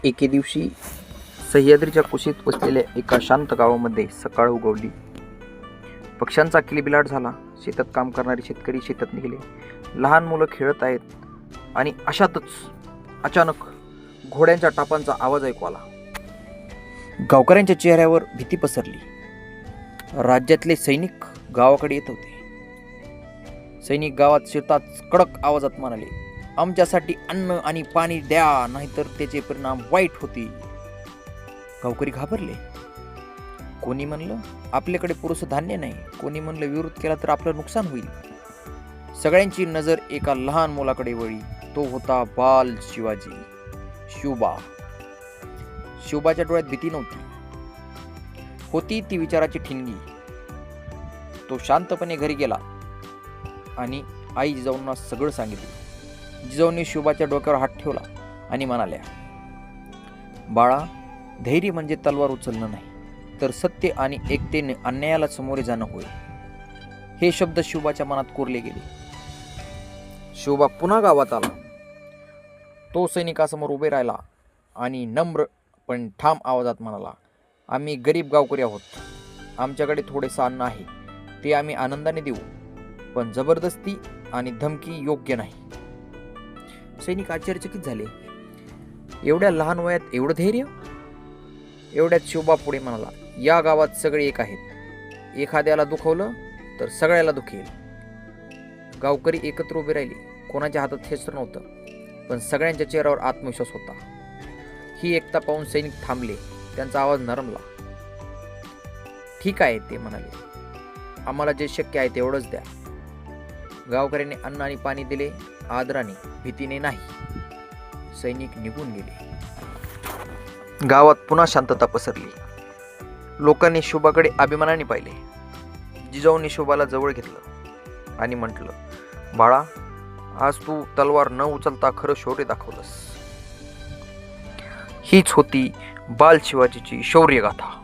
एके दिवशी सह्याद्रीच्या कुशीत बसलेल्या एका शांत गावामध्ये सकाळ उगवली. पक्ष्यांचा किलबिलाट झाला. शेतात काम करणारे शेतकरी शेतात निघाले. लहान मुलं खेळत आहेत आणि अशातच अचानक घोड्यांच्या टापांचा आवाज ऐकू आला. गावकऱ्यांच्या चेहऱ्यावर भीती पसरली. राज्यातले सैनिक गावाकडे येत होते. सैनिक गावात शिरताच कडक आवाजात म्हणाले, आमच्यासाठी अन्न आणि पाणी द्या, नाहीतर त्याचे परिणाम वाईट होतील. गावकरी घाबरले. कोणी म्हणलं आपल्याकडे पुरेसं धान्य नाही, कोणी म्हणलं विरोध केला तर आपलं नुकसान होईल. सगळ्यांची नजर एका लहान मुलाकडे वळली. तो होता बाल शिवाजी, शिवबा. शिवबाच्या डोळ्यात भीती नव्हती, होती ती विचाराची ठिणगी. तो शांतपणे घरी गेला आणि आई जिजाऊंना सगळं सांगितलं. जिजाऊंनी शिवबाच्या डोक्यावर हात ठेवला आणि म्हणाल्या, बाळा, धैर्य म्हणजे तलवार उचलणं नाही, तर सत्य आणि एकतेने अन्यायाला सामोरे जाणं होय. हे शब्द शिवबाच्या मनात कोरले गेले. शिवबा पुन्हा गावात आला. तो सैनिकासमोर उभे राहिला आणि नम्र पण ठाम आवाजात म्हणाला, आम्ही गरीब गावकरी आहोत. आमच्याकडे थोडेसं अन्न आहे, ते आम्ही आनंदाने देऊ, पण जबरदस्ती आणि धमकी योग्य नाही. सैनिक आश्चर्यचकित झाले. एवढ्या लहान वयात एवढं धैर्य? एवढ्यात शिवबा पुढे म्हणाला, या गावात सगळे एक आहेत. एखाद्याला दुखवलं तर सगळ्याला दुखेल. गावकरी एकत्र उभे राहिले. कोणाच्या हातात शस्त्र नव्हतं, पण सगळ्यांच्या चेहऱ्यावर आत्मविश्वास होता. ही एकता पाहून सैनिक थांबले. त्यांचा आवाज नरमला. ठीक आहे, ते म्हणाले, आम्हाला जे शक्य आहे तेवढंच द्या. गावकऱ्यांनी अन्न आणि पाणी दिले, आदराने, भीतीने नाही. सैनिक निघून गेले. गावात पुन्हा शांतता पसरली. लोकांनी शोभाकडे अभिमानाने पाहिले. जिजाऊंनी शोभाला जवळ घेतलं आणि म्हटलं, बाळा, आज तू तलवार न उचलता खरं शौर्य दाखवलंस. हीच होती बाल शिवाजीची शौर्यगाथा.